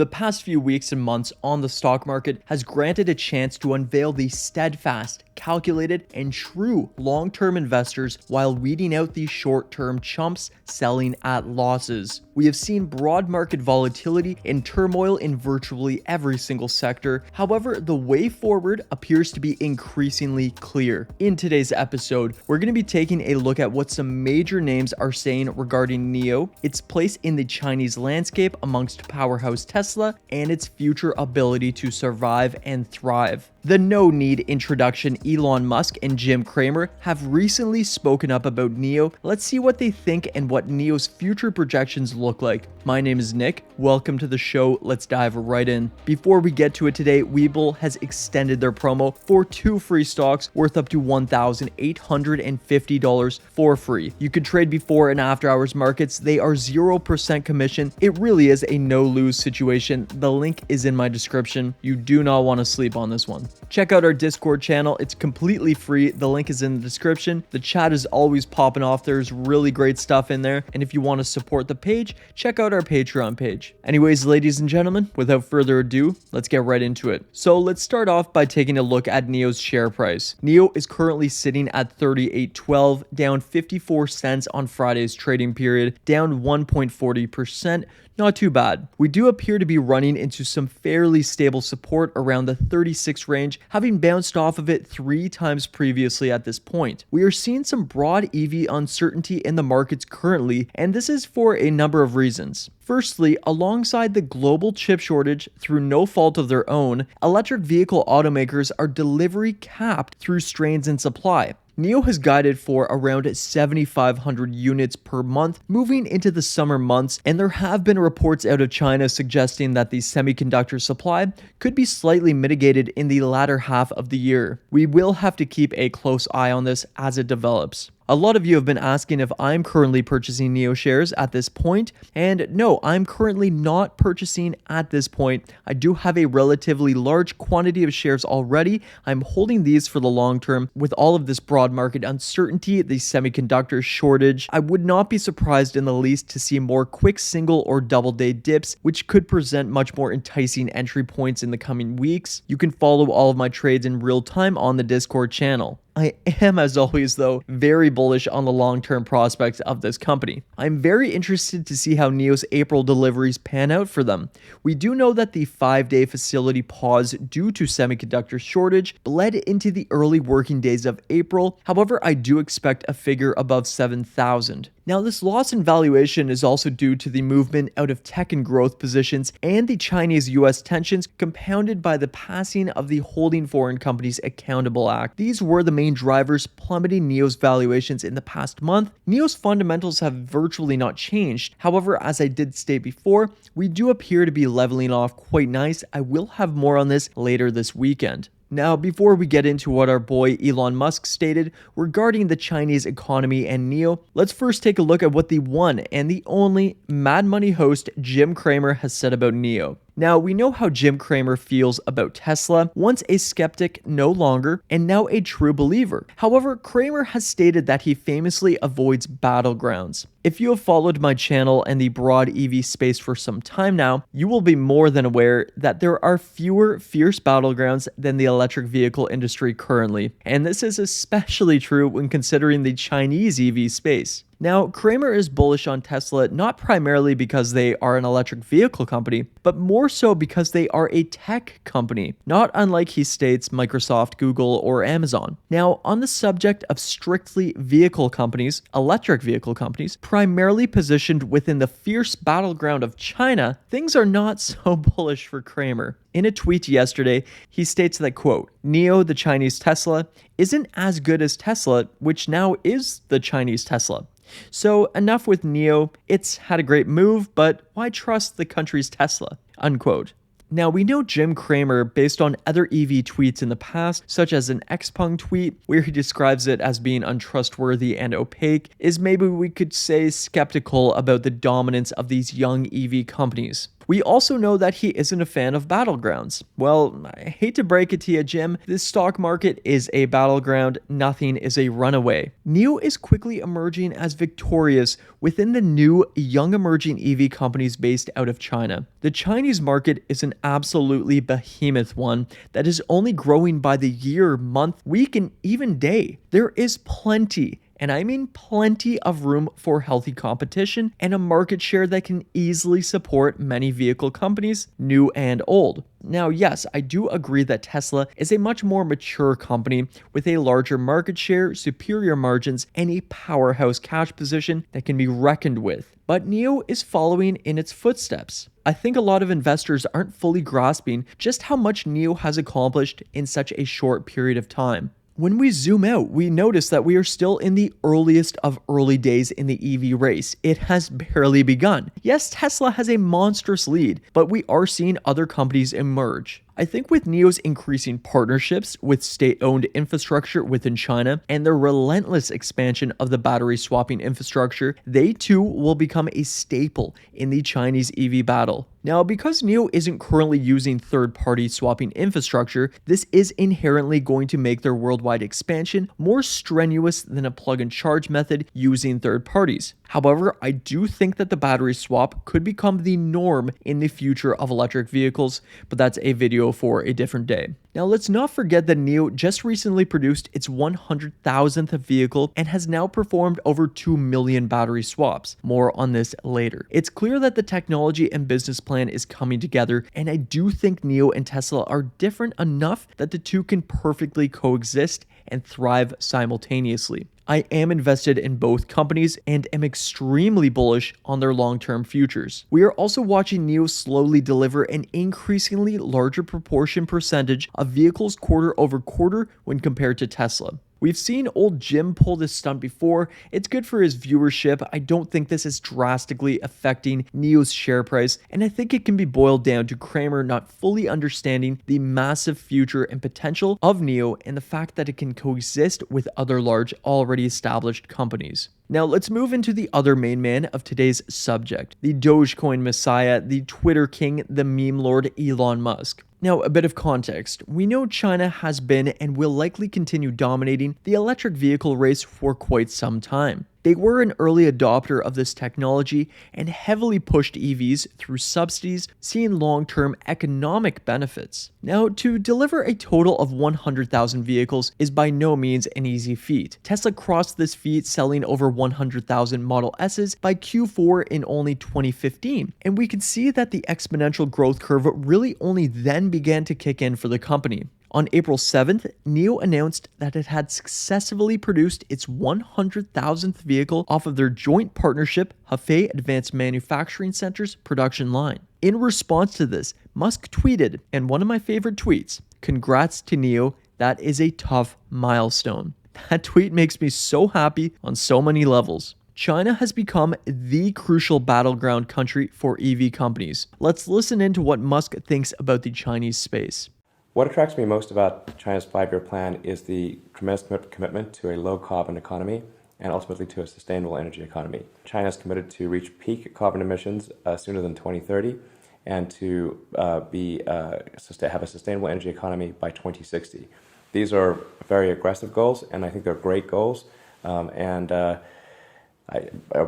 The past few weeks and months on the stock market has granted a chance to unveil the steadfast, calculated, and true long-term investors while weeding out the short-term chumps selling at losses. We have seen broad market volatility and turmoil in virtually every single sector. However, the way forward appears to be increasingly clear. In today's episode, we're going to be taking a look at what some major names are saying regarding NIO, its place in the Chinese landscape amongst powerhouse Tesla, and its future ability to survive and thrive. The no-need introduction Elon Musk and Jim Cramer have recently spoken up about NIO. Let's see what they think and what NIO's future projections look like. My name is Nick. Welcome to the show. Let's dive right in. Before we get to it today, Webull has extended their promo for 2 free stocks worth up to $1,850 for free. You can trade before and after hours markets. They are 0% commission. It really is a no-lose situation. The link is in my description. You do not want to sleep on this one. Check out our Discord channel. It's completely free. The link is in the description. The chat is always popping off. There's really great stuff in there. And if you want to support the page, check out our Patreon page. Anyways, ladies and gentlemen, without further ado, let's get right into it. So let's start off by taking a look at NIO's share price. NIO is currently sitting at $38.12, down 54 cents on Friday's trading period, down 1.40%. Not too bad. We do appear to be running into some fairly stable support around the 36 range, having bounced off of it 3 times previously at this point. We are seeing some broad EV uncertainty in the markets currently, and this is for a number of reasons. Firstly, alongside the global chip shortage through no fault of their own, electric vehicle automakers are delivery capped through strains in supply. NIO has guided for around 7,500 units per month moving into the summer months, and there have been reports out of China suggesting that the semiconductor supply could be slightly mitigated in the latter half of the year. We will have to keep a close eye on this as it develops. A lot of you have been asking if I'm currently purchasing NIO shares at this point, and no, I'm currently not purchasing at this point. I do have a relatively large quantity of shares already. I'm holding these for the long term. With all of this broad market uncertainty, the semiconductor shortage, I would not be surprised in the least to see more quick single or double day dips, which could present much more enticing entry points in the coming weeks. You can follow all of my trades in real time on the Discord channel. I am, as always, though, very bullish on the long-term prospects of this company. I'm very interested to see how NIO's April deliveries pan out for them. We do know that the 5-day facility pause due to semiconductor shortage bled into the early working days of April. However, I do expect a figure above 7,000. Now, this loss in valuation is also due to the movement out of tech and growth positions and the Chinese-US tensions compounded by the passing of the Holding Foreign Companies Accountable Act. These were the main drivers plummeting NIO's valuations in the past month. NIO's fundamentals have virtually not changed. However, as I did state before, we do appear to be leveling off quite nice. I will have more on this later this weekend. Now, before we get into what our boy Elon Musk stated regarding the Chinese economy and NIO, let's first take a look at what the one and the only Mad Money host Jim Cramer has said about NIO. Now, we know how Jim Cramer feels about Tesla, once a skeptic, no longer, and now a true believer. However, Cramer has stated that he famously avoids battlegrounds. If you have followed my channel and the broad EV space for some time now, you will be more than aware that there are fewer fierce battlegrounds than the electric vehicle industry currently, and this is especially true when considering the Chinese EV space. Now, Cramer is bullish on Tesla not primarily because they are an electric vehicle company, but more so because they are a tech company, not unlike he states Microsoft, Google, or Amazon. Now, on the subject of strictly vehicle companies, electric vehicle companies, primarily positioned within the fierce battleground of China, things are not so bullish for Cramer. In a tweet yesterday, he states that, quote, NIO, the Chinese Tesla, isn't as good as Tesla, which now is the Chinese Tesla. So enough with NIO, it's had a great move, but why trust the country's Tesla? Unquote. Now, we know Jim Cramer based on other EV tweets in the past, such as an Xpeng tweet where he describes it as being untrustworthy and opaque, is maybe we could say skeptical about the dominance of these young EV companies. We also know that he isn't a fan of battlegrounds. Well, I hate to break it to you, Jim, this stock market is a battleground, nothing is a runaway. NIO is quickly emerging as victorious within the new young emerging EV companies based out of China. The Chinese market is an absolutely behemoth one that is only growing by the year, month, week, and even day. There is plenty, and I mean plenty of room for healthy competition and a market share that can easily support many vehicle companies, new and old. Now, yes, I do agree that Tesla is a much more mature company with a larger market share, superior margins, and a powerhouse cash position that can be reckoned with. But NIO is following in its footsteps. I think a lot of investors aren't fully grasping just how much NIO has accomplished in such a short period of time. When we zoom out, we notice that we are still in the earliest of early days in the EV race. It has barely begun. Yes, Tesla has a monstrous lead, but we are seeing other companies emerge. I think with NIO's increasing partnerships with state-owned infrastructure within China and the relentless expansion of the battery swapping infrastructure, they too will become a staple in the Chinese EV battle. Now, because NIO isn't currently using third-party swapping infrastructure, this is inherently going to make their worldwide expansion more strenuous than a plug-and-charge method using third parties. However, I do think that the battery swap could become the norm in the future of electric vehicles, but that's a video for a different day. Now, let's not forget that NIO just recently produced its 100,000th vehicle and has now performed over 2 million battery swaps. More on this later. It's clear that the technology and business plan is coming together, and I do think NIO and Tesla are different enough that the two can perfectly coexist and thrive simultaneously. I am invested in both companies and am extremely bullish on their long-term futures. We are also watching NIO slowly deliver an increasingly larger proportion percentage of vehicles quarter over quarter when compared to Tesla. We've seen old Jim pull this stunt before. It's good for his viewership. I don't think this is drastically affecting NIO's share price, and I think it can be boiled down to Cramer not fully understanding the massive future and potential of NIO and the fact that it can coexist with other large, already established companies. Now, let's move into the other main man of today's subject, the Dogecoin messiah, the Twitter king, the meme lord Elon Musk. Now, a bit of context. We know China has been and will likely continue dominating the electric vehicle race for quite some time. They were an early adopter of this technology and heavily pushed EVs through subsidies, seeing long-term economic benefits. Now, to deliver a total of 100,000 vehicles is by no means an easy feat. Tesla crossed this feat selling over 100,000 Model S's by Q4 in only 2015, and we can see that the exponential growth curve really only then began to kick in for the company. On April 7th, NIO announced that it had successfully produced its 100,000th vehicle off of their joint partnership Hefei Advanced Manufacturing Center's production line. In response to this, Musk tweeted, and one of my favorite tweets, "Congrats to NIO, that is a tough milestone." That tweet makes me so happy on so many levels. China has become the crucial battleground country for EV companies. Let's listen into what Musk thinks about the Chinese space. What attracts me most about China's five-year plan is the tremendous commitment to a low-carbon economy and ultimately to a sustainable energy economy. China is committed to reach peak carbon emissions sooner than 2030 and to have a sustainable energy economy by 2060. These are very aggressive goals, and I think they're great goals, I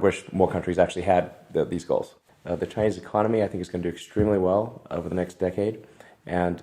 wish more countries actually had these goals. The Chinese economy, I think, is going to do extremely well over the next decade, and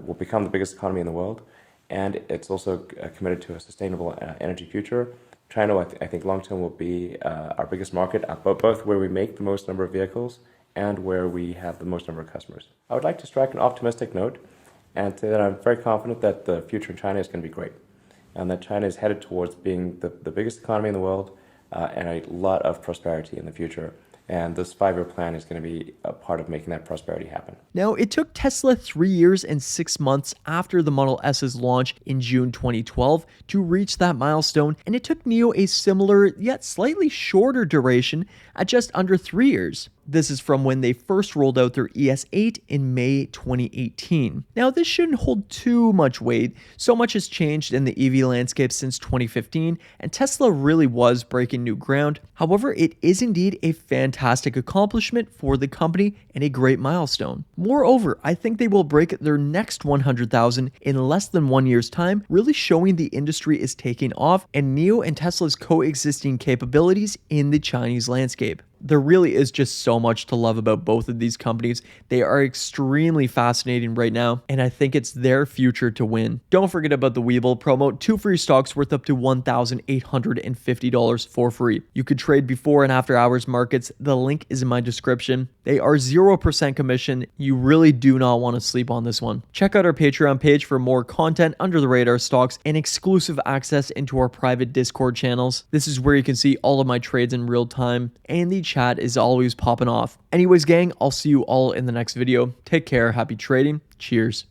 will become the biggest economy in the world, and it's also committed to a sustainable energy future. China, I think, long-term will be our biggest market, both where we make the most number of vehicles and where we have the most number of customers. I would like to strike an optimistic note and say that I'm very confident that the future in China is going to be great, and that China is headed towards being the biggest economy in the world and a lot of prosperity in the future. And this five-year plan is going to be a part of making that prosperity happen. Now, it took Tesla 3 years and 6 months after the Model S's launch in June 2012 to reach that milestone, and it took NIO a similar yet slightly shorter duration at just under 3 years. This is from when they first rolled out their ES8 in May 2018. Now, this shouldn't hold too much weight. So much has changed in the EV landscape since 2015, and Tesla really was breaking new ground. However, it is indeed a fantastic accomplishment for the company and a great milestone. Moreover, I think they will break their next 100,000 in less than 1 year's time, really showing the industry is taking off and NIO and Tesla's coexisting capabilities in the Chinese landscape. There really is just so much to love about both of these companies. They are extremely fascinating right now, and I think it's their future to win. Don't forget about the Webull promo, 2 free stocks worth up to $1,850 for free. You could trade before and after hours markets. The link is in my description. They are 0% commission. You really do not want to sleep on this one. Check out our Patreon page for more content, under the radar stocks, and exclusive access into our private Discord channels. This is where you can see all of my trades in real time, and the chat is always popping off. Anyways, gang, I'll see you all in the next video. Take care. Happy trading. Cheers.